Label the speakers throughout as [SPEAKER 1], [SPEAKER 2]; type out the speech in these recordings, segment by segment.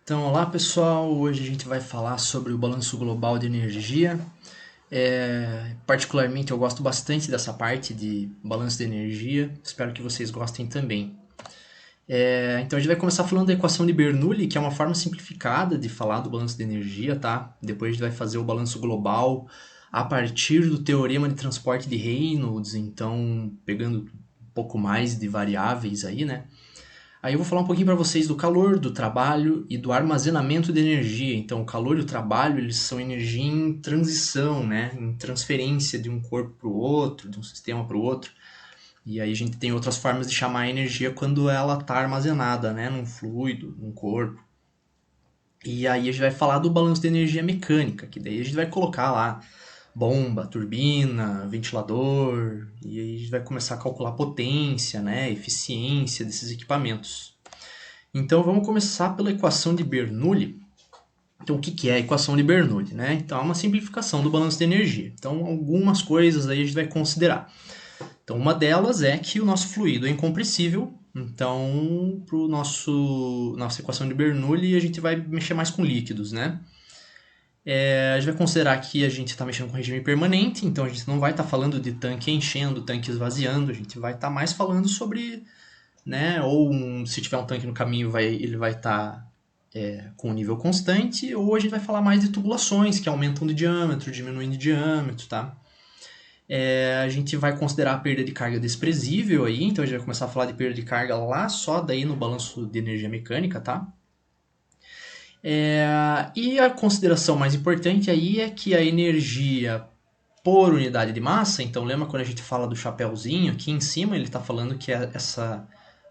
[SPEAKER 1] Então, olá pessoal, hoje a gente vai falar sobre o balanço global de energia. Particularmente eu gosto bastante dessa parte de balanço de energia, espero que vocês gostem também. Então a gente vai começar falando da equação de Bernoulli, que é uma forma simplificada de falar do balanço de energia, tá? Depois a gente vai fazer o balanço global a partir do teorema de transporte de Reynolds, então pegando um pouco mais de variáveis aí, né? Aí eu vou falar um pouquinho para vocês do calor, do trabalho e do armazenamento de energia. Então, o calor e o trabalho, eles são energia em transição, né? Em transferência de um corpo para o outro, de um sistema para o outro. E aí a gente tem outras formas de chamar a energia quando ela está armazenada, né? Num fluido, num corpo. E aí a gente vai falar do balanço de energia mecânica, que daí a gente vai colocar lá bomba, turbina, ventilador, e aí a gente vai começar a calcular a potência, né? Eficiência desses equipamentos. Então vamos começar pela equação de Bernoulli. Então o que é a equação de Bernoulli, né? Então é uma simplificação do balanço de energia. Então algumas coisas aí a gente vai considerar. Então uma delas é que o nosso fluido é incompressível. Então para nossa equação de Bernoulli a gente vai mexer mais com líquidos, né? A gente vai considerar que a gente está mexendo com regime permanente, então a gente não vai estar falando de tanque enchendo, tanque esvaziando, a gente vai estar mais falando sobre, né? Se tiver um tanque no caminho, ele vai estar com um nível constante, ou a gente vai falar mais de tubulações que aumentam de diâmetro, diminuem de diâmetro, tá? A gente vai considerar a perda de carga desprezível aí, então a gente vai começar a falar de perda de carga lá só daí no balanço de energia mecânica, tá? E a consideração mais importante aí é que a energia por unidade de massa, então lembra quando a gente fala do chapéuzinho, aqui em cima ele está falando que é essa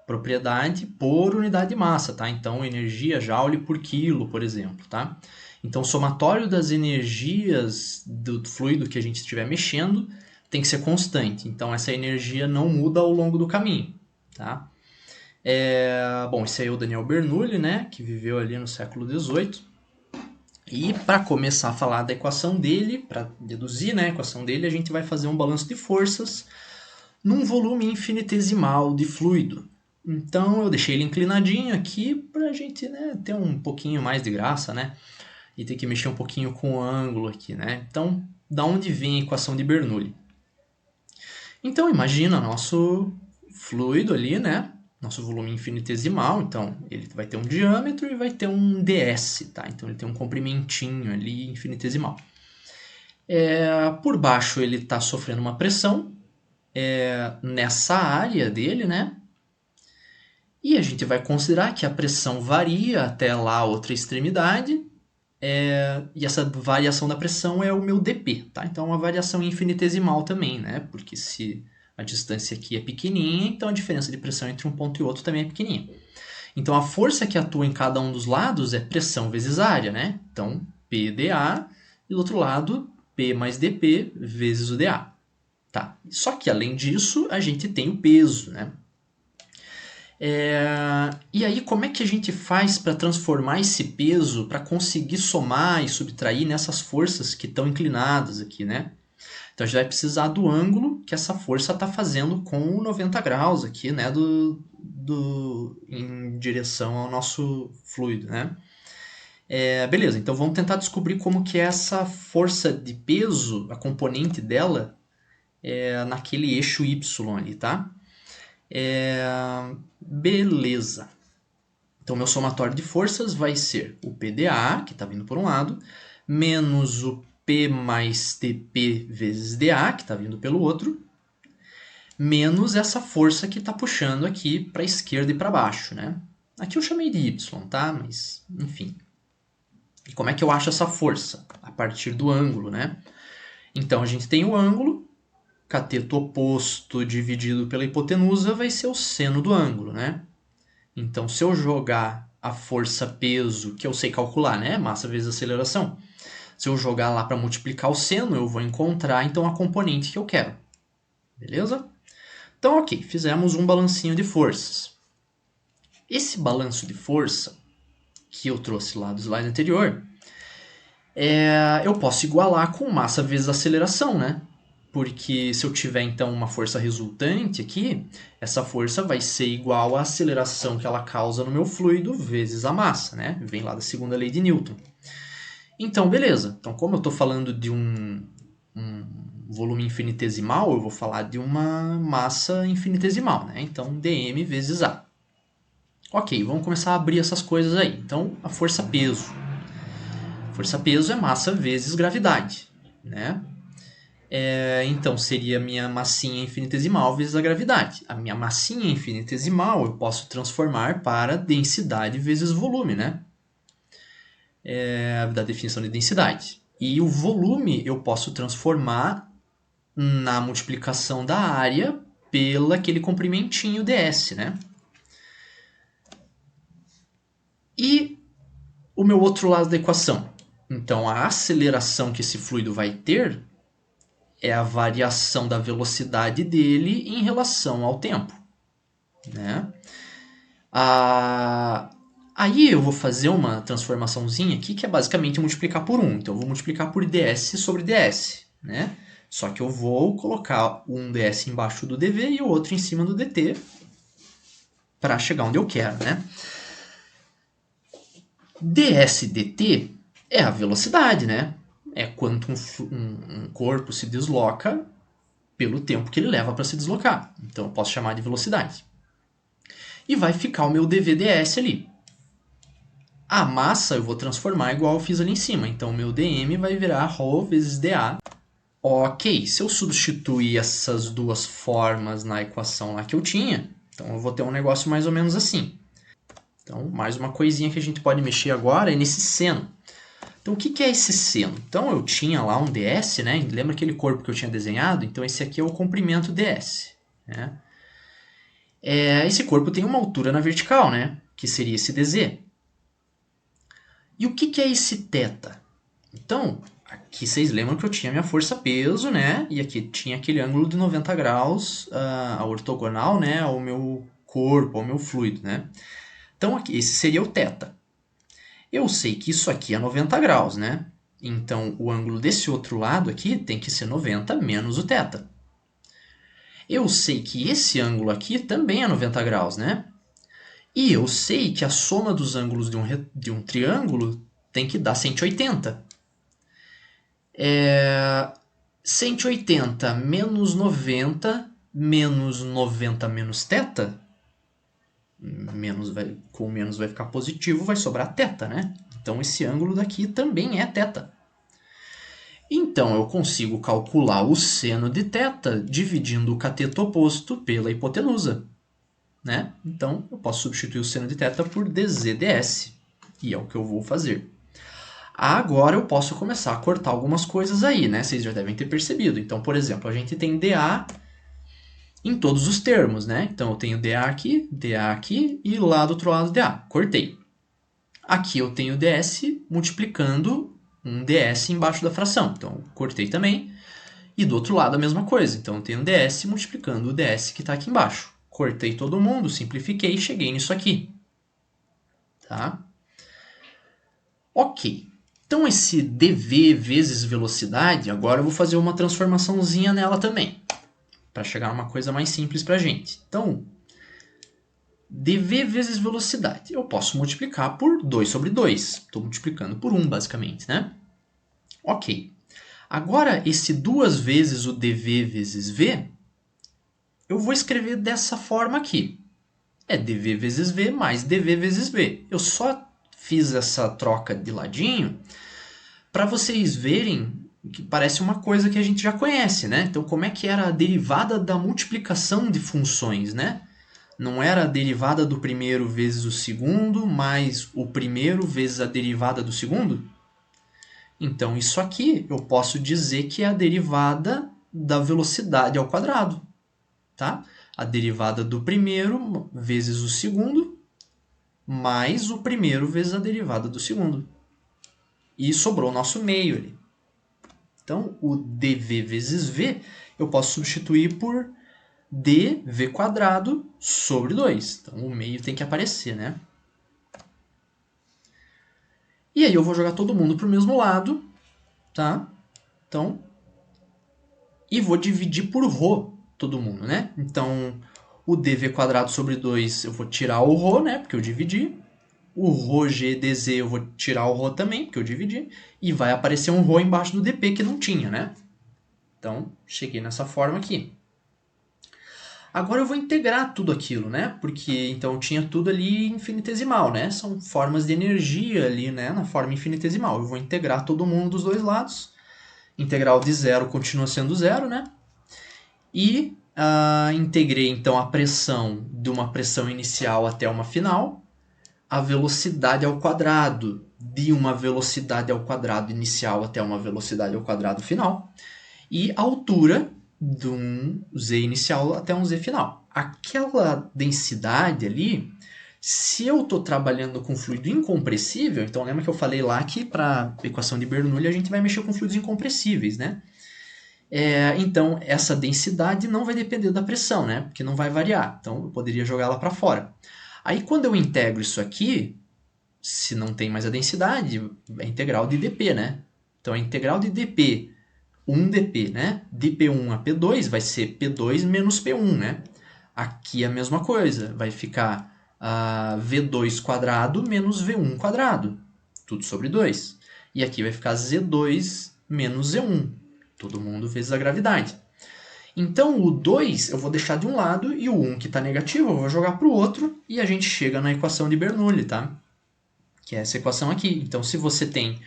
[SPEAKER 1] propriedade por unidade de massa, tá? Então energia joule por quilo, por exemplo, tá? Então o somatório das energias do fluido que a gente estiver mexendo tem que ser constante. Então essa energia não muda ao longo do caminho, tá? Bom, esse aí é o Daniel Bernoulli, né? Que viveu ali no século XVIII. E para começar a falar da equação dele, para deduzir, né, a equação dele, a gente vai fazer um balanço de forças num volume infinitesimal de fluido. Então eu deixei ele inclinadinho aqui para a gente, né, ter um pouquinho mais de graça, né? E ter que mexer um pouquinho com o ângulo aqui, né? Então, da onde vem a equação de Bernoulli? Então imagina nosso fluido ali, né? Nosso volume infinitesimal, então ele vai ter um diâmetro e vai ter um ds, tá? Então ele tem um comprimentinho ali infinitesimal. Por baixo ele está sofrendo uma pressão nessa área dele, né? E a gente vai considerar que a pressão varia até lá a outra extremidade, e essa variação da pressão é o meu dp, tá? Então é uma variação infinitesimal também, né? Porque se a distância aqui é pequenininha, então a diferença de pressão entre um ponto e outro também é pequenininha. Então a força que atua em cada um dos lados é pressão vezes área, né? Então PdA e do outro lado P mais dP vezes o dA. Tá? Só que além disso a gente tem o peso, né? E aí, como é que a gente faz para transformar esse peso para conseguir somar e subtrair nessas forças que estão inclinadas aqui, né? Então a gente vai precisar do ângulo que essa força está fazendo com 90 graus aqui, né? Em direção ao nosso fluido, né? Beleza, então vamos tentar descobrir como que é essa força de peso, a componente dela, naquele eixo Y ali, tá? Beleza. Então, meu somatório de forças vai ser o PdA, que está vindo por um lado, menos o P mais TP vezes dA, que está vindo pelo outro, menos essa força que está puxando aqui para a esquerda e para baixo, né? Aqui eu chamei de Y, tá? Mas, enfim. E como é que eu acho essa força? A partir do ângulo, né? Então, a gente tem o ângulo, cateto oposto dividido pela hipotenusa vai ser o seno do ângulo, né? Então, se eu jogar a força-peso, que eu sei calcular, né? Massa vezes aceleração. Se eu jogar lá para multiplicar o seno, eu vou encontrar então a componente que eu quero. Beleza? Então, ok, fizemos um balancinho de forças. Esse balanço de força que eu trouxe lá do slide anterior, eu posso igualar com massa vezes aceleração, né? porque se eu tiver então uma força resultante aqui, essa força vai ser igual à aceleração que ela causa no meu fluido vezes a massa, né? Vem lá da segunda lei de Newton. Então, beleza. Então, como eu estou falando de um volume infinitesimal, eu vou falar de uma massa infinitesimal, né? Então, dm vezes A. Ok, vamos começar a abrir essas coisas aí. Então, a força-peso. Força-peso é massa vezes gravidade, né? Então, seria a minha massinha infinitesimal vezes a gravidade. A minha massinha infinitesimal eu posso transformar para densidade vezes volume, né? Da definição de densidade. E o volume eu posso transformar na multiplicação da área pelo aquele comprimentinho ds, né? E o meu outro lado da equação. Então, a aceleração que esse fluido vai ter é a variação da velocidade dele em relação ao tempo, né? Aí eu vou fazer uma transformaçãozinha aqui que é basicamente multiplicar por 1. Então eu vou multiplicar por ds sobre ds, né? Só que eu vou colocar um ds embaixo do dv e o outro em cima do dt para chegar onde eu quero, né? ds dt é a velocidade, né? É quanto um corpo se desloca pelo tempo que ele leva para se deslocar. Então eu posso chamar de velocidade. E vai ficar o meu dvds ali. A massa eu vou transformar igual eu fiz ali em cima. Então o meu dm vai virar ρ vezes dA. Ok, se eu substituir essas duas formas na equação lá que eu tinha, então eu vou ter um negócio mais ou menos assim. Então, mais uma coisinha que a gente pode mexer agora é nesse seno. Então, o que é esse seno? Então, eu tinha lá um ds, né? Lembra aquele corpo que eu tinha desenhado? Então, esse aqui é o comprimento ds, né? Esse corpo tem uma altura na vertical, né? Que seria esse dz. E o que é esse θ? Então, aqui vocês lembram que eu tinha minha força-peso, né? E aqui tinha aquele ângulo de 90 graus a ortogonal, né? Ao meu corpo, ao meu fluido, né? Então, aqui, esse seria o θ. Eu sei que isso aqui é 90 graus, né? Então, o ângulo desse outro lado aqui tem que ser 90 menos o θ. Eu sei que esse ângulo aqui também é 90 graus, né? E eu sei que a soma dos ângulos de um triângulo tem que dar 180. 180 menos 90 menos 90 menos θ, com menos vai ficar positivo, vai sobrar θ, né? Então esse ângulo daqui também é θ. Então eu consigo calcular o seno de θ dividindo o cateto oposto pela hipotenusa, né? Então eu posso substituir o seno de θ por dz/ds, e é o que eu vou fazer. Agora eu posso começar a cortar algumas coisas aí, né? Vocês já devem ter percebido. Então, por exemplo, a gente tem dA em todos os termos, né? Então eu tenho dA aqui e lá do outro lado dA. Cortei. Aqui eu tenho ds multiplicando um ds embaixo da fração. Então cortei também. E do outro lado a mesma coisa. Então eu tenho ds multiplicando o ds que está aqui embaixo. Cortei todo mundo, simplifiquei e cheguei nisso aqui. Tá? Ok. Então esse dv vezes velocidade, agora eu vou fazer uma transformaçãozinha nela também, para chegar a uma coisa mais simples para a gente. Então, dv vezes velocidade, eu posso multiplicar por 2 sobre 2. Estou multiplicando por 1, basicamente, né? Ok. Agora, esse 2 vezes o dv vezes v, eu vou escrever dessa forma aqui. É dv vezes v mais dv vezes v. Eu só fiz essa troca de ladinho para vocês verem que parece uma coisa que a gente já conhece, né? Então, como é que era a derivada da multiplicação de funções, né? Não era a derivada do primeiro vezes o segundo, mais o primeiro vezes a derivada do segundo? Então, isso aqui eu posso dizer que é a derivada da velocidade ao quadrado, tá? A derivada do primeiro vezes o segundo, mais o primeiro vezes a derivada do segundo. E sobrou o nosso meio ali. Então, o dv vezes v eu posso substituir por dv quadrado sobre 2. Então, o meio tem que aparecer, né? E aí eu vou jogar todo mundo para o mesmo lado, tá? Então, e vou dividir por ρ todo mundo, né? Então, o dv² sobre 2 eu vou tirar o ρ, né? Porque eu dividi. O ρg dz eu vou tirar o ρ também, porque eu dividi. E vai aparecer um ρ embaixo do dp que não tinha, né? Então, cheguei nessa forma aqui. Agora eu vou integrar tudo aquilo, né? Porque então tinha tudo ali infinitesimal, né? São formas de energia ali, né? Na forma infinitesimal. Eu vou integrar todo mundo dos dois lados. Integral de zero continua sendo zero, né? E integrei então a pressão de uma pressão inicial até uma final, a velocidade ao quadrado de uma velocidade ao quadrado inicial até uma velocidade ao quadrado final, e a altura de um z inicial até um z final. Aquela densidade ali, se eu estou trabalhando com fluido incompressível, então lembra que eu falei lá que para a equação de Bernoulli a gente vai mexer com fluidos incompressíveis, né? Então, essa densidade não vai depender da pressão, né? Porque não vai variar. Então, eu poderia jogá-la para fora. Aí, quando eu integro isso aqui, se não tem mais a densidade, é integral de dp, né? Então, a integral de dp, 1dp, né? De P1 a P2 vai ser P2 menos P1, né? Aqui é a mesma coisa. Vai ficar V2² menos V1². Tudo sobre 2. E aqui vai ficar Z2 menos Z1. Todo mundo vezes a gravidade. Então, o 2 eu vou deixar de um lado e o 1 que está negativo eu vou jogar para o outro e a gente chega na equação de Bernoulli, tá? Que é essa equação aqui. Então, se você tem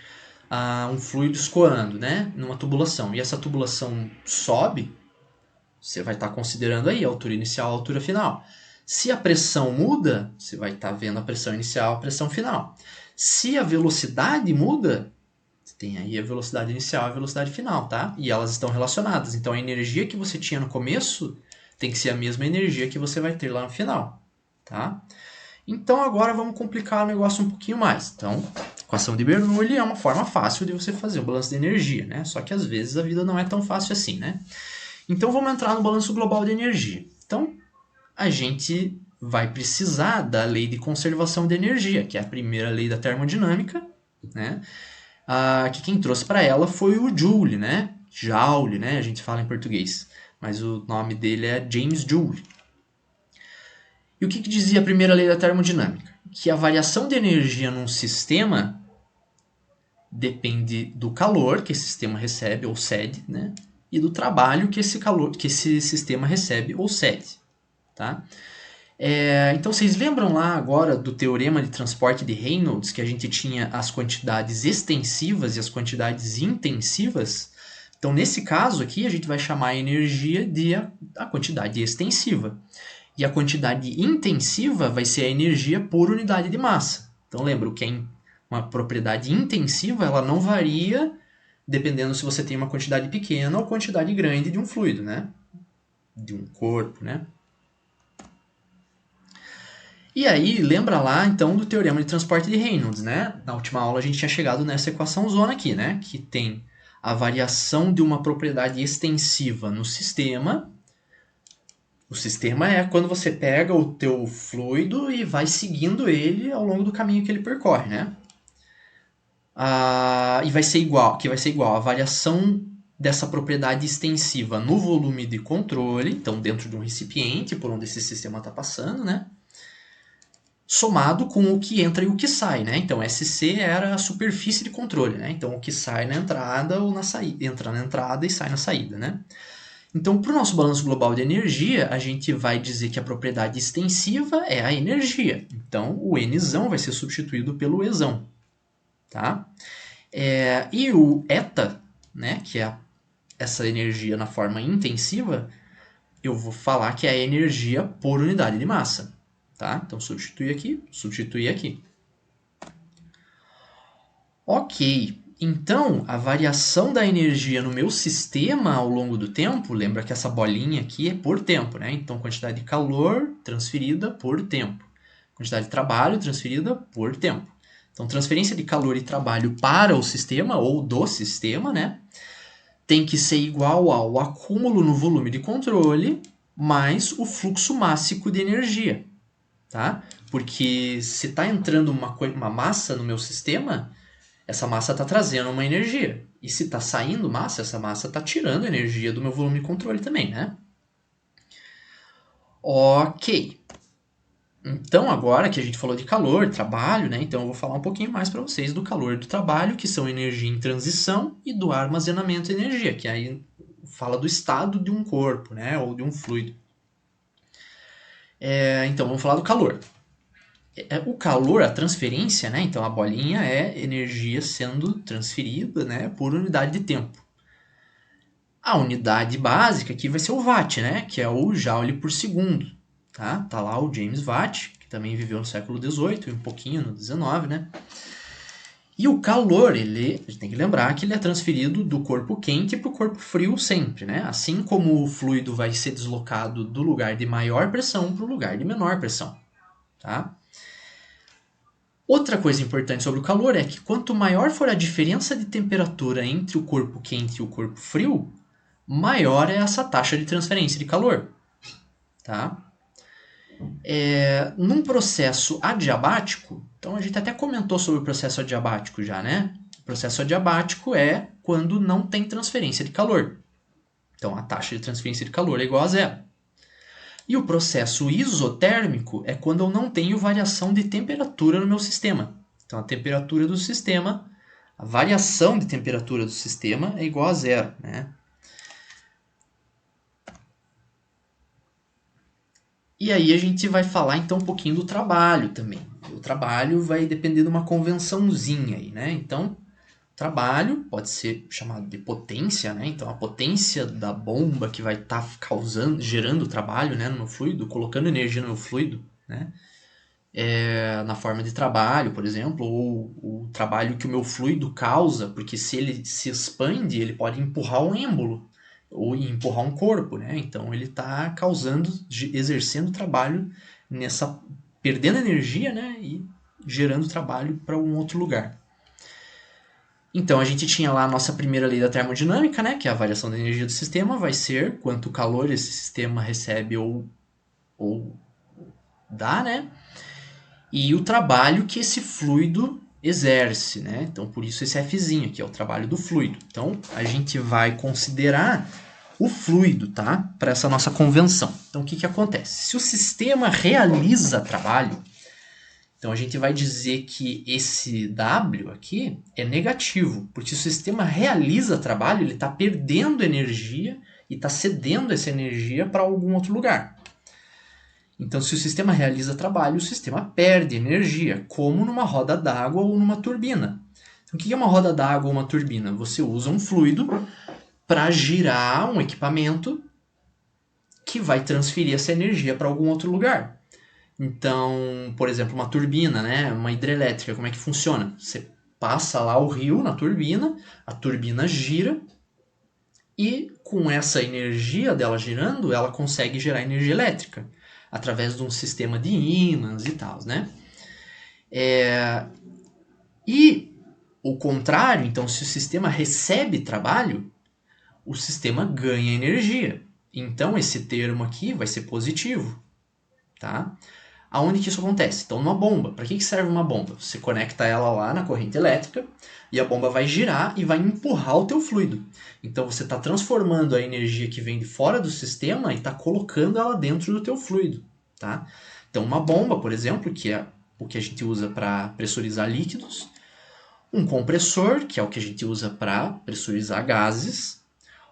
[SPEAKER 1] um fluido escoando, né, numa tubulação e essa tubulação sobe, você vai estar considerando aí a altura inicial, a altura final. Se a pressão muda, você vai estar vendo a pressão inicial, a pressão final. Se a velocidade muda, tem aí a velocidade inicial e a velocidade final, tá? E elas estão relacionadas. Então, a energia que você tinha no começo tem que ser a mesma energia que você vai ter lá no final, tá? Então, agora vamos complicar o negócio um pouquinho mais. Então, equação de Bernoulli é uma forma fácil de você fazer o balanço de energia, né? Só que, às vezes, a vida não é tão fácil assim, né? Então, vamos entrar no balanço global de energia. Então, a gente vai precisar da lei de conservação de energia, que é a primeira lei da termodinâmica, né? Que quem trouxe para ela foi o Joule, né? Joule, né? A gente fala em português, mas o nome dele é James Joule. E o que dizia a primeira lei da termodinâmica? Que a variação de energia num sistema depende do calor que esse sistema recebe ou cede, né? E do trabalho que esse sistema recebe ou cede, tá? Então, vocês lembram lá agora do teorema de transporte de Reynolds, que a gente tinha as quantidades extensivas e as quantidades intensivas? Então, nesse caso aqui, a gente vai chamar a energia de a quantidade extensiva. E a quantidade intensiva vai ser a energia por unidade de massa. Então, lembra que uma propriedade intensiva ela não varia dependendo se você tem uma quantidade pequena ou quantidade grande de um fluido, né? De um corpo, né? E aí, lembra lá, então, do teorema de transporte de Reynolds, né? Na última aula a gente tinha chegado nessa equação zona aqui, né? Que tem a variação de uma propriedade extensiva no sistema. O sistema é quando você pega o teu fluido e vai seguindo ele ao longo do caminho que ele percorre, né? E vai ser igual a variação dessa propriedade extensiva no volume de controle, então dentro de um recipiente por onde esse sistema está passando, né? Somado com o que entra e o que sai, né? Então, SC era a superfície de controle, né? Então, o que sai na entrada ou na saída, entra na entrada e sai na saída, né? Então, para o nosso balanço global de energia, a gente vai dizer que a propriedade extensiva é a energia. Então, o Nzão vai ser substituído pelo Ezão, tá? E o eta, né? Que é essa energia na forma intensiva, eu vou falar que é a energia por unidade de massa. Tá? Então, substituir aqui. Ok, então a variação da energia no meu sistema ao longo do tempo, lembra que essa bolinha aqui é por tempo, né? Então, quantidade de calor transferida por tempo. Quantidade de trabalho transferida por tempo. Então, transferência de calor e trabalho para o sistema ou do sistema, né? Tem que ser igual ao acúmulo no volume de controle mais o fluxo mássico de energia. Tá? Porque se está entrando uma massa no meu sistema, essa massa está trazendo uma energia. E se está saindo massa, essa massa está tirando energia do meu volume de controle também, né? Ok. Então, agora que a gente falou de calor, trabalho, né? Então eu vou falar um pouquinho mais para vocês do calor e do trabalho, que são energia em transição, e do armazenamento de energia, que aí fala do estado de um corpo, né? Ou de um fluido. Então, vamos falar do calor. O calor, a transferência, né? Então a bolinha é energia sendo transferida, né? Por unidade de tempo. A unidade básica aqui vai ser o watt, né? Que é o joule por segundo. Tá lá o James Watt, que também viveu no século XVIII e um pouquinho no XIX, né? E o calor, a gente tem que lembrar que ele é transferido do corpo quente para o corpo frio sempre, né? Assim como o fluido vai ser deslocado do lugar de maior pressão para o lugar de menor pressão, tá? Outra coisa importante sobre o calor é que quanto maior for a diferença de temperatura entre o corpo quente e o corpo frio, maior é essa taxa de transferência de calor, tá? Num processo adiabático, então a gente até comentou sobre o processo adiabático já, né? O processo adiabático é quando não tem transferência de calor. Então a taxa de transferência de calor é igual a zero. E o processo isotérmico é quando eu não tenho variação de temperatura no meu sistema. Então a temperatura do sistema, a variação de temperatura do sistema é igual a zero, né? E aí a gente vai falar então um pouquinho do trabalho também. O trabalho vai depender de uma convençãozinha aí, né? Então, trabalho pode ser chamado de potência, né? Então, a potência da bomba que vai estar gerando trabalho, né, no meu fluido, colocando energia no meu fluido, né? Na forma de trabalho, por exemplo, ou o trabalho que o meu fluido causa, porque se ele se expande, ele pode empurrar um êmbolo ou empurrar um corpo, né? Então ele está causando, exercendo trabalho nessa, perdendo energia, né? E gerando trabalho para um outro lugar. Então a gente tinha lá a nossa primeira lei da termodinâmica, né? Que é a variação da energia do sistema vai ser quanto calor esse sistema recebe ou dá, né? E o trabalho que esse fluido exerce, né? Então, por isso esse Fzinho aqui é o trabalho do fluido. Então, a gente vai considerar o fluido, tá? Para essa nossa convenção. Então, o que, que acontece? Se o sistema realiza trabalho, então a gente vai dizer que esse W aqui é negativo, porque se o sistema realiza trabalho, ele está perdendo energia e está cedendo essa energia para algum outro lugar. Então, se o sistema realiza trabalho, o sistema perde energia, como numa roda d'água ou numa turbina. Então, o que é uma roda d'água ou uma turbina? Você usa um fluido para girar um equipamento que vai transferir essa energia para algum outro lugar. Então, por exemplo, uma turbina, né? Uma hidrelétrica, como é que funciona? Você passa lá o rio na turbina, a turbina gira e com essa energia dela girando, ela consegue gerar energia elétrica através de um sistema de ímãs e tal, né? E o contrário, então, se o sistema recebe trabalho, o sistema ganha energia. Então, esse termo aqui vai ser positivo, tá? Aonde que isso acontece? Então, numa bomba. Para que serve uma bomba? Você conecta ela lá na corrente elétrica e a bomba vai girar e vai empurrar o teu fluido. Então, você está transformando a energia que vem de fora do sistema e está colocando ela dentro do teu fluido, tá? Então, uma bomba, por exemplo, que é o que a gente usa para pressurizar líquidos, um compressor, que é o que a gente usa para pressurizar gases,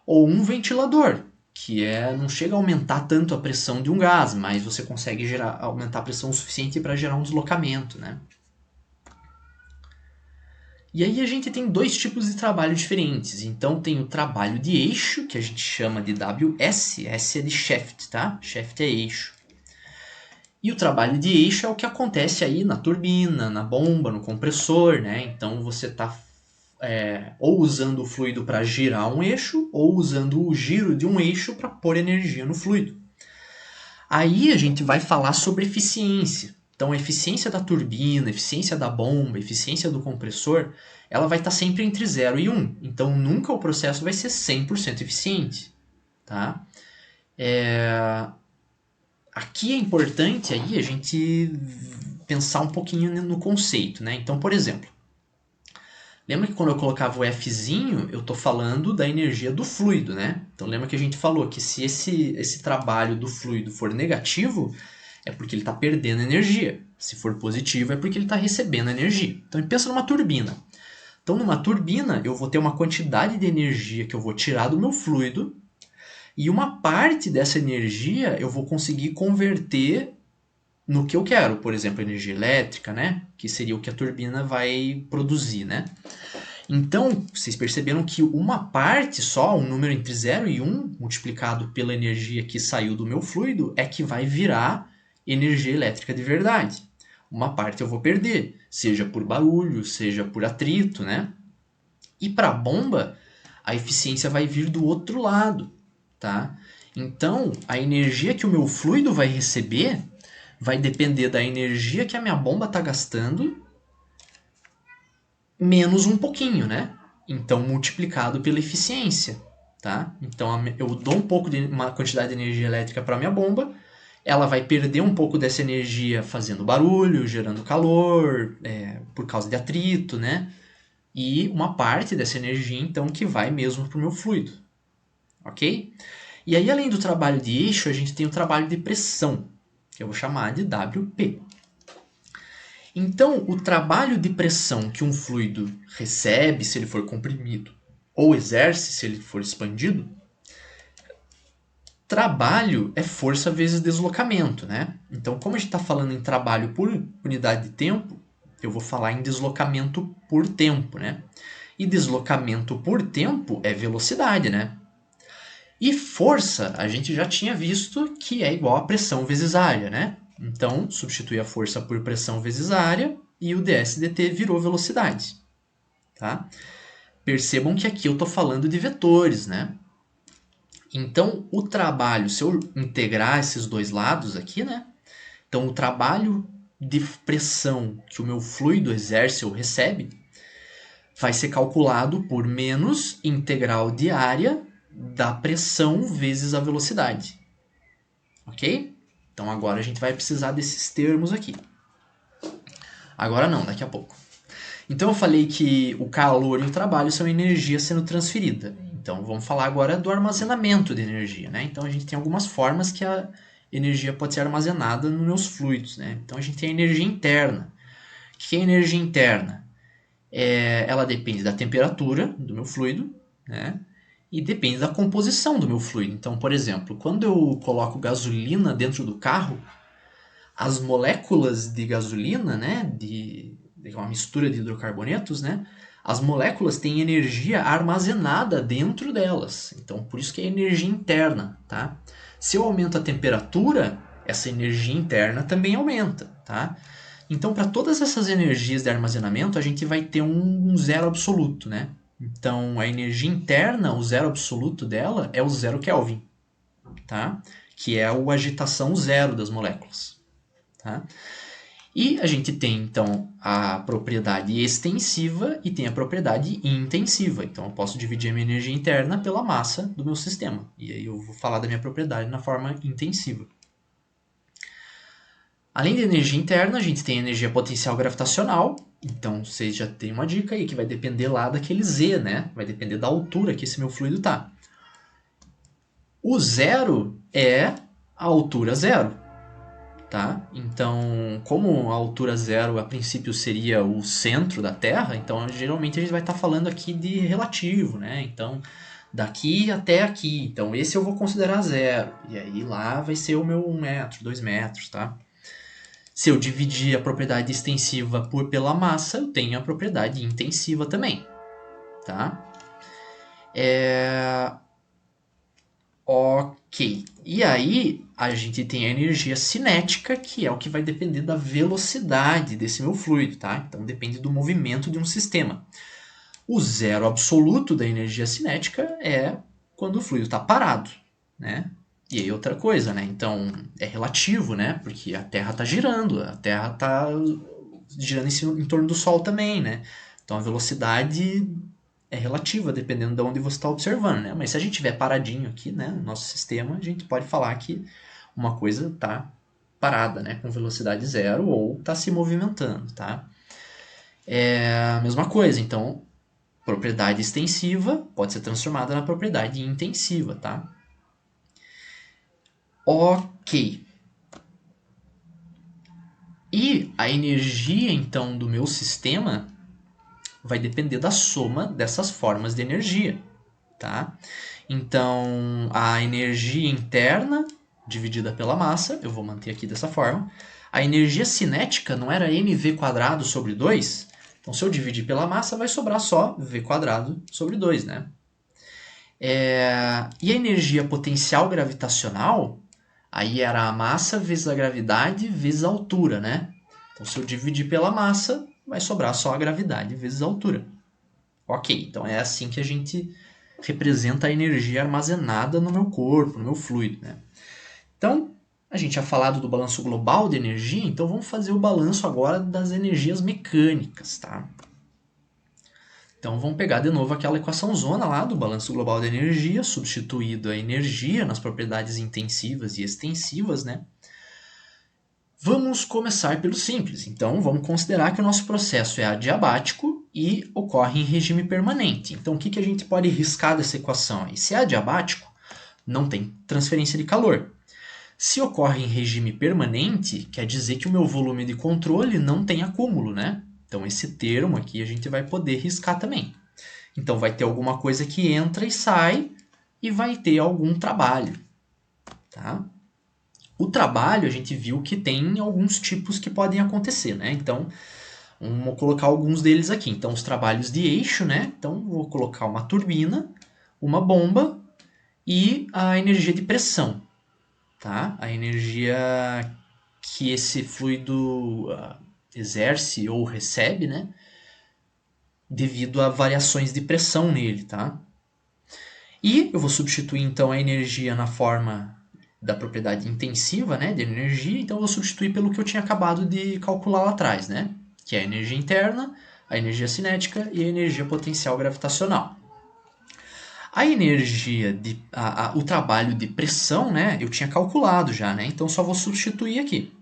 [SPEAKER 1] ou um ventilador, que não chega a aumentar tanto a pressão de um gás, mas você consegue aumentar a pressão o suficiente para gerar um deslocamento, né? E aí a gente tem dois tipos de trabalho diferentes. Então tem o trabalho de eixo, que a gente chama de WS, S é de shaft, tá? Shaft é eixo. E o trabalho de eixo é o que acontece aí na turbina, na bomba, no compressor, né? Então você está ou usando o fluido para girar um eixo, ou usando o giro de um eixo para pôr energia no fluido. Aí a gente vai falar sobre eficiência. Então a eficiência da turbina, a eficiência da bomba, a eficiência do compressor, ela vai estar sempre entre 0 e 1. Então nunca o processo vai ser 100% eficiente, tá? Aqui é importante aí a gente pensar um pouquinho no conceito, né? Então, por exemplo, Lembra que quando eu colocava o Fzinho, eu estou falando da energia do fluido, né? Então lembra que a gente falou que se esse trabalho do fluido for negativo, é porque ele está perdendo energia. Se for positivo, é porque ele está recebendo energia. Então pensa numa turbina. Então numa turbina, eu vou ter uma quantidade de energia que eu vou tirar do meu fluido, e uma parte dessa energia eu vou conseguir converter no que eu quero, por exemplo, energia elétrica, né? Que seria o que a turbina vai produzir, né? Então, vocês perceberam que uma parte só, um número entre 0 e 1, multiplicado pela energia que saiu do meu fluido, é que vai virar energia elétrica de verdade. Uma parte eu vou perder, seja por barulho, seja por atrito, né? E para a bomba, a eficiência vai vir do outro lado, tá? Então, a energia que o meu fluido vai receber vai depender da energia que a minha bomba está gastando menos um pouquinho, né? Então, multiplicado pela eficiência, tá? Então, eu dou um pouco de uma quantidade de energia elétrica para minha bomba, ela vai perder um pouco dessa energia fazendo barulho, gerando calor, por causa de atrito, né? E uma parte dessa energia, então, que vai mesmo para o meu fluido, ok? E aí, além do trabalho de eixo, a gente tem o trabalho de pressão, que eu vou chamar de WP. Então, o trabalho de pressão que um fluido recebe se ele for comprimido ou exerce se ele for expandido, trabalho é força vezes deslocamento, né? Então, como a gente está falando em trabalho por unidade de tempo, eu vou falar em deslocamento por tempo, né? E deslocamento por tempo é velocidade, né? E força, a gente já tinha visto que é igual a pressão vezes área, né? Então, substitui a força por pressão vezes área e o ds/dt virou velocidade, tá? Percebam que aqui eu estou falando de vetores, né? Então, o trabalho, se eu integrar esses dois lados aqui, né? Então, o trabalho de pressão que o meu fluido exerce ou recebe vai ser calculado por menos integral de área da pressão vezes a velocidade. Ok? Então agora a gente vai precisar desses termos aqui. Agora não, daqui a pouco. Então eu falei que o calor e o trabalho são energia sendo transferida. Então vamos falar agora do armazenamento de energia, né? Então a gente tem algumas formas que a energia pode ser armazenada nos meus fluidos, né? Então a gente tem a energia interna. O que é energia interna? Ela depende da temperatura do meu fluido, né? E depende da composição do meu fluido. Então, por exemplo, quando eu coloco gasolina dentro do carro, as moléculas de gasolina, né, de uma mistura de hidrocarbonetos, né, as moléculas têm energia armazenada dentro delas. Então, por isso que é energia interna, tá? Se eu aumento a temperatura, essa energia interna também aumenta, tá? Então, para todas essas energias de armazenamento, a gente vai ter um zero absoluto, né? Então, a energia interna, o zero absoluto dela é o 0 Kelvin, tá? Que é a agitação zero das moléculas. Tá? E a gente tem, então, a propriedade extensiva e tem a propriedade intensiva. Então, eu posso dividir a minha energia interna pela massa do meu sistema. E aí eu vou falar da minha propriedade na forma intensiva. Além da energia interna, a gente tem a energia potencial gravitacional. Então, vocês já têm uma dica aí que vai depender lá daquele Z, né? Vai depender da altura que esse meu fluido está. O zero é a altura zero. Tá? Então, como a altura zero a princípio seria o centro da Terra, então geralmente a gente vai estar falando aqui de relativo, né? Então, daqui até aqui. Então, esse eu vou considerar zero. E aí lá vai ser o meu 1 metro, 2 metros, tá? Se eu dividir a propriedade extensiva pela massa, eu tenho a propriedade intensiva também, tá? Ok. E aí, a gente tem a energia cinética, que é o que vai depender da velocidade desse meu fluido, tá? Então, depende do movimento de um sistema. O zero absoluto da energia cinética é quando o fluido está parado, né? E aí outra coisa, né? Então, é relativo, né? Porque a Terra está girando, a Terra está girando em torno do Sol também, né? Então, a velocidade é relativa, dependendo de onde você está observando, né? Mas se a gente estiver paradinho aqui, né, no nosso sistema, a gente pode falar que uma coisa está parada, né, com velocidade zero ou está se movimentando, tá? É a mesma coisa, então propriedade extensiva pode ser transformada na propriedade intensiva, tá? Ok. E a energia, então, do meu sistema vai depender da soma dessas formas de energia, tá? Então, a energia interna dividida pela massa, eu vou manter aqui dessa forma. A energia cinética não era mv² sobre 2? Então, se eu dividir pela massa, vai sobrar só v² sobre 2, né? E a energia potencial gravitacional, aí era a massa vezes a gravidade vezes a altura, né? Então, se eu dividir pela massa, vai sobrar só a gravidade vezes a altura. Ok, então é assim que a gente representa a energia armazenada no meu corpo, no meu fluido, né? Então, a gente tinha falado do balanço global de energia, então vamos fazer o balanço agora das energias mecânicas, tá? Então vamos pegar de novo aquela equação zona lá do balanço global de energia, substituído a energia nas propriedades intensivas e extensivas, né? Vamos começar pelo simples. Então vamos considerar que o nosso processo é adiabático e ocorre em regime permanente. Então o que a gente pode riscar dessa equação aí? Se é adiabático, não tem transferência de calor. Se ocorre em regime permanente, quer dizer que o meu volume de controle não tem acúmulo, né? Então esse termo aqui a gente vai poder riscar também. Então vai ter alguma coisa que entra e sai e vai ter algum trabalho, tá? O trabalho a gente viu que tem alguns tipos que podem acontecer, né? Então vamos colocar alguns deles aqui. Então os trabalhos de eixo, né? Então vou colocar uma turbina, uma bomba e a energia de pressão, tá? A energia que esse fluido exerce ou recebe, né? Devido a variações de pressão nele, tá? E eu vou substituir então a energia na forma da propriedade intensiva, né, de energia, então eu vou substituir pelo que eu tinha acabado de calcular lá atrás, né? Que é a energia interna, a energia cinética e a energia potencial gravitacional. A energia o trabalho de pressão, né, eu tinha calculado já, né? Então só vou substituir aqui.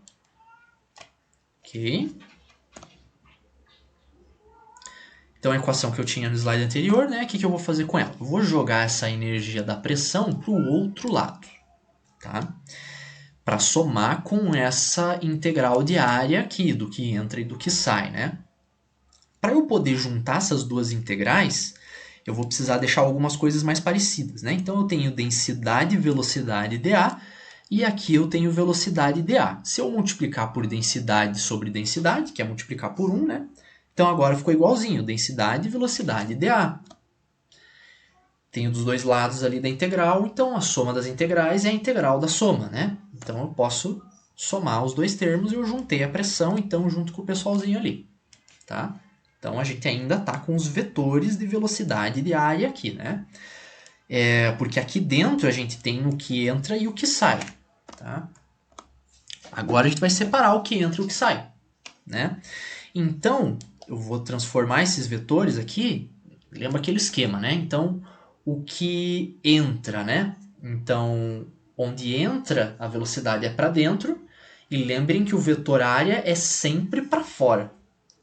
[SPEAKER 1] Ok? Então a equação que eu tinha no slide anterior, né? O que eu vou fazer com ela? Eu vou jogar essa energia da pressão para o outro lado, tá? Para somar com essa integral de área aqui, do que entra e do que sai, né? Para eu poder juntar essas duas integrais, eu vou precisar deixar algumas coisas mais parecidas, né? Então eu tenho densidade e velocidade dA, e aqui eu tenho velocidade dA. Se eu multiplicar por densidade sobre densidade, que é multiplicar por 1, né? Então agora ficou igualzinho, densidade e velocidade dA. Tenho dos dois lados ali da integral, então a soma das integrais é a integral da soma, né? Então eu posso somar os dois termos e eu juntei a pressão, então, junto com o pessoalzinho ali, tá? Então a gente ainda está com os vetores de velocidade de área aqui, né? Porque aqui dentro a gente tem o que entra e o que sai, tá? Agora a gente vai separar o que entra e o que sai, né? Então eu vou transformar esses vetores aqui, lembra aquele esquema, né? Então o que entra, né? Então, onde entra a velocidade é para dentro, e lembrem que o vetor área é sempre para fora.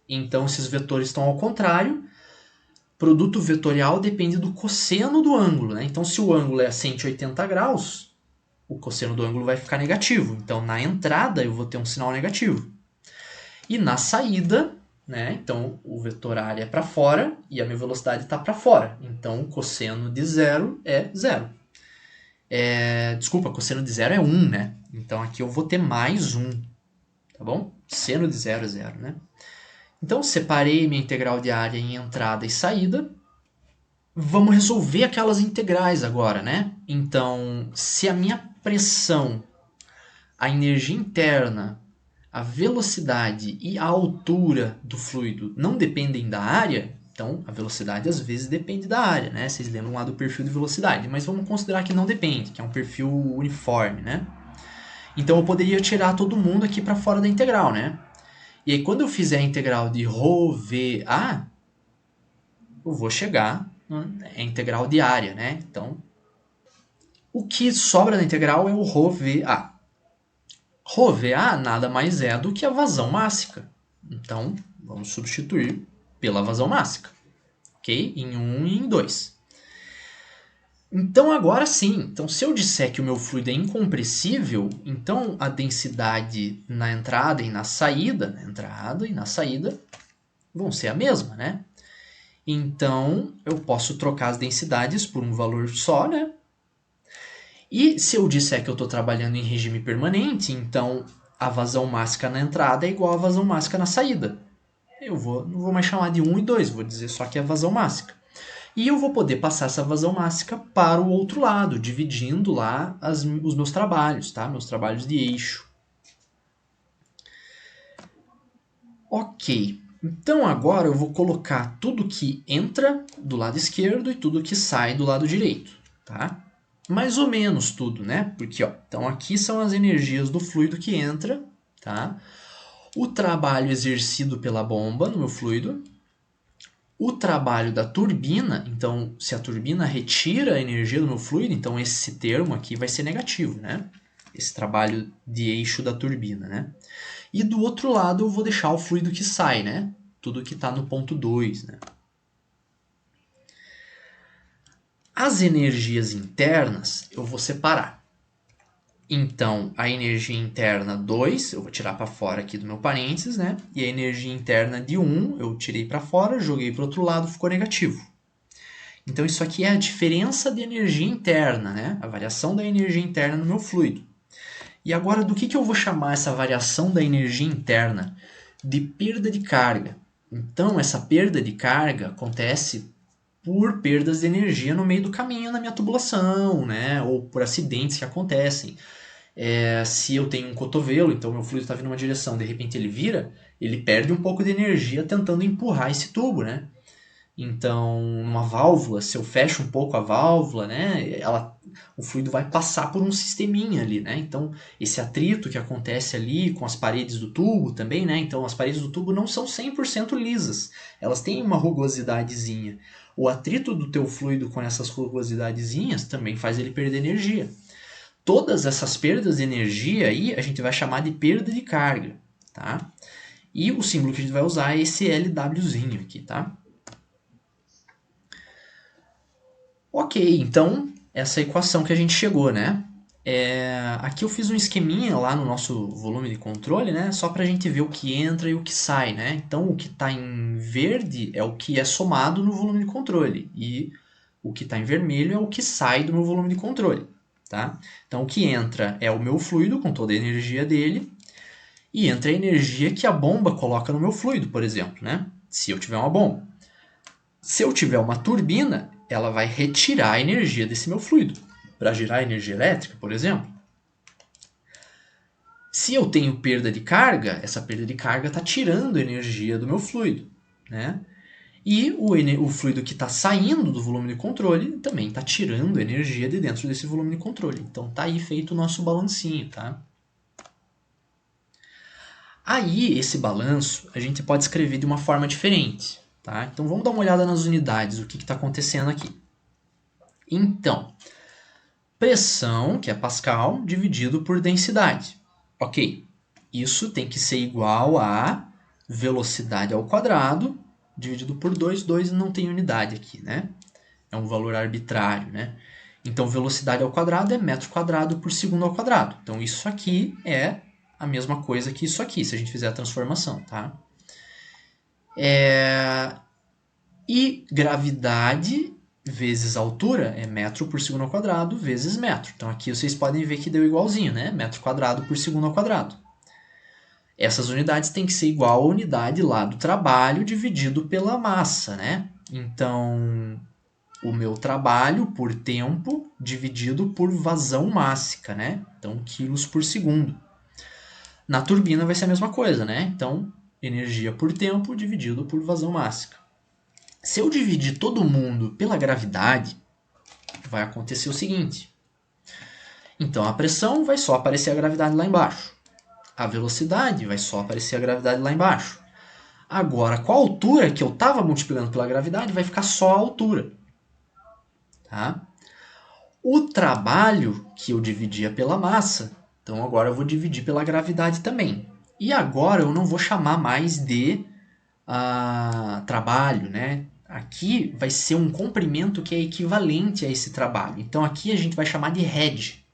[SPEAKER 1] Então, esses vetores estão ao contrário. Produto vetorial depende do cosseno do ângulo, né? Então, se o ângulo é 180 graus, o cosseno do ângulo vai ficar negativo. Então, na entrada, eu vou ter um sinal negativo. E na saída, né? Então, o vetor área é para fora e a minha velocidade está para fora. Então, o cosseno de zero é zero. Desculpa, cosseno de zero é 1, né? Então, aqui eu vou ter mais 1, tá bom? Seno de zero é zero, né? Então, separei minha integral de área em entrada e saída. Vamos resolver aquelas integrais agora, né? Então, se a minha pressão, a energia interna, a velocidade e a altura do fluido não dependem da área, então a velocidade às vezes depende da área, né? Vocês lembram lá do perfil de velocidade, mas vamos considerar que não depende, que é um perfil uniforme, né? Então eu poderia tirar todo mundo aqui para fora da integral, né? E aí quando eu fizer a integral de ρVA, eu vou chegar na integral de área, né? Então, o que sobra na integral é o ρVA. ρVA nada mais é do que a vazão mássica. Então, vamos substituir pela vazão mássica. ok? Em 1 e em 2. Então agora sim, então se eu disser que o meu fluido é incompressível, então a densidade na entrada e na saída vão ser a mesma, né? Então eu posso trocar as densidades por um valor só, né? E se eu disser que eu estou trabalhando em regime permanente, então a vazão máxima na entrada é igual à vazão máxima na saída. Não vou mais chamar de 1 e 2, vou dizer só que é a vazão máxima. E eu vou poder passar essa vazão máxima para o outro lado, dividindo lá os meus trabalhos, tá? Meus trabalhos de eixo. Ok, então agora eu vou colocar tudo que entra do lado esquerdo e tudo que sai do lado direito, tá? Mais ou menos tudo, né? Porque, ó, então aqui são as energias do fluido que entra, tá? O trabalho exercido pela bomba no meu fluido, o trabalho da turbina, então se a turbina retira a energia do meu fluido, então esse termo aqui vai ser negativo, né? Esse trabalho de eixo da turbina, né? E do outro lado eu vou deixar o fluido que sai, né? Tudo que está no ponto 2, né? As energias internas eu vou separar. Então, a energia interna 2, eu vou tirar para fora aqui do meu parênteses, né? E a energia interna de 1, eu tirei para fora, joguei para o outro lado, ficou negativo. Então, isso aqui é a diferença de energia interna, né? A variação da energia interna no meu fluido. E agora, do que eu vou chamar essa variação da energia interna? De perda de carga. Então, essa perda de carga acontece por perdas de energia no meio do caminho na minha tubulação, né? Ou por acidentes que acontecem. Se eu tenho um cotovelo, então meu fluido está vindo numa direção, de repente ele vira, ele perde um pouco de energia tentando empurrar esse tubo, né? Então, numa válvula, se eu fecho um pouco a válvula, né, o fluido vai passar por um sisteminha ali, né? Então, esse atrito que acontece ali com as paredes do tubo também, né? Então, as paredes do tubo não são 100% lisas. Elas têm uma rugosidadezinha. O atrito do teu fluido com essas rugosidadezinhas também faz ele perder energia. Todas essas perdas de energia aí a gente vai chamar de perda de carga, tá? E o símbolo que a gente vai usar é esse LWzinho aqui, tá? Ok, então essa é a equação que a gente chegou, né? Aqui eu fiz um esqueminha lá no nosso volume de controle, né? Só para a gente ver o que entra e o que sai, né? Então o que está em verde é o que é somado no volume de controle e o que está em vermelho é o que sai do meu volume de controle, tá? Então o que entra é o meu fluido com toda a energia dele e entra a energia que a bomba coloca no meu fluido, por exemplo, né? Se eu tiver uma bomba. Se eu tiver uma turbina, ela vai retirar a energia desse meu fluido para gerar energia elétrica, por exemplo. Se eu tenho perda de carga, essa perda de carga está tirando energia do meu fluido, né? E o fluido que está saindo do volume de controle também está tirando energia de dentro desse volume de controle. Então tá aí feito o nosso balancinho, tá? Aí esse balanço a gente pode escrever de uma forma diferente, tá? Então vamos dar uma olhada nas unidades, o que está acontecendo aqui. Então, pressão, que é Pascal, dividido por densidade. Ok, isso tem que ser igual a velocidade ao quadrado, dividido por 2. 2 não tem unidade aqui, né? É um valor arbitrário, né? Então, velocidade ao quadrado é metro quadrado por segundo ao quadrado. Então, isso aqui é a mesma coisa que isso aqui, se a gente fizer a transformação, tá? E gravidade vezes altura é metro por segundo ao quadrado vezes metro. Então aqui vocês podem ver que deu igualzinho, né? Metro quadrado por segundo ao quadrado. Essas unidades têm que ser igual à unidade lá do trabalho dividido pela massa, né? Então, o meu trabalho por tempo dividido por vazão mássica, né? Então, quilos por segundo. Na turbina vai ser a mesma coisa, né? Então, energia por tempo dividido por vazão mássica. Se eu dividir todo mundo pela gravidade, vai acontecer o seguinte. Então a pressão vai só aparecer a gravidade lá embaixo. A velocidade vai só aparecer a gravidade lá embaixo. Agora, com a altura que eu estava multiplicando pela gravidade, vai ficar só a altura. Tá? O trabalho que eu dividia pela massa, então agora eu vou dividir pela gravidade também. E agora eu não vou chamar mais de trabalho, né? aqui vai ser um comprimento que é equivalente a esse trabalho. Então aqui a gente vai chamar de head.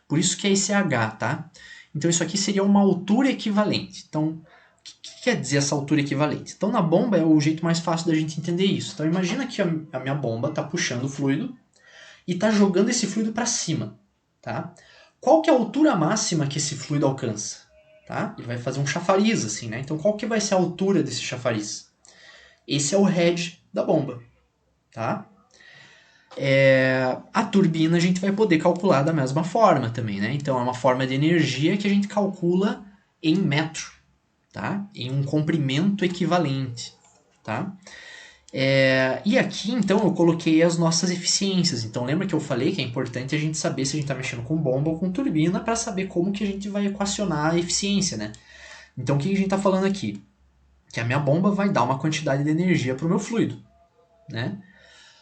[SPEAKER 1] Por isso que é esse H, tá? Então isso aqui seria uma altura equivalente. Então, o que quer dizer essa altura equivalente? Então na bomba é o jeito mais fácil da gente entender isso. Então imagina que a minha bomba está puxando o fluido e está jogando esse fluido para cima, tá? Qual que é a altura máxima que esse fluido alcança? Tá? Ele vai fazer um chafariz assim, né? Então qual que vai ser a altura desse chafariz? Esse é o head da bomba, tá? A turbina a gente vai poder calcular da mesma forma também, né? Então é uma forma de energia que a gente calcula em metro, tá? Em um comprimento equivalente, tá? E aqui, então, eu coloquei as nossas eficiências. Então, lembra que eu falei que é importante a gente saber se a gente está mexendo com bomba ou com turbina para saber como que a gente vai equacionar a eficiência, né? Então, o que a gente está falando aqui? Que a minha bomba vai dar uma quantidade de energia para o meu fluido, né?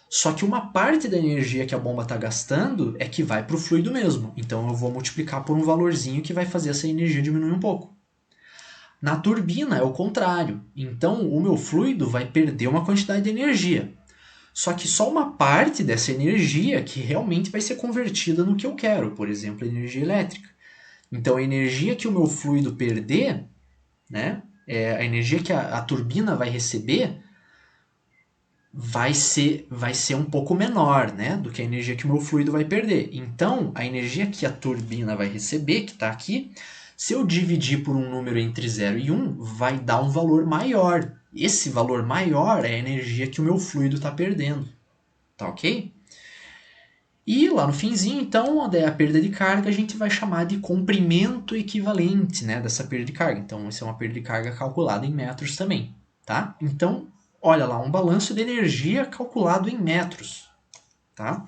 [SPEAKER 1] Só que uma parte da energia que a bomba está gastando é que vai para o fluido mesmo. Então, eu vou multiplicar por um valorzinho que vai fazer essa energia diminuir um pouco. Na turbina é o contrário. Então, o meu fluido vai perder uma quantidade de energia. Só que só uma parte dessa energia que realmente vai ser convertida no que eu quero, por exemplo, energia elétrica. Então, a energia que o meu fluido perder, né, a energia que a turbina vai receber, vai ser um pouco menor, né, do que a energia que o meu fluido vai perder. Então, a energia que a turbina vai receber, que está aqui, se eu dividir por um número entre 0 e 1, vai dar um valor maior. Esse valor maior é a energia que o meu fluido está perdendo. Tá ok? E lá no finzinho, então, a perda de carga a gente vai chamar de comprimento equivalente, né, dessa perda de carga. Então, isso é uma perda de carga calculada em metros também. Tá? Então, olha lá, um balanço de energia calculado em metros. Tá?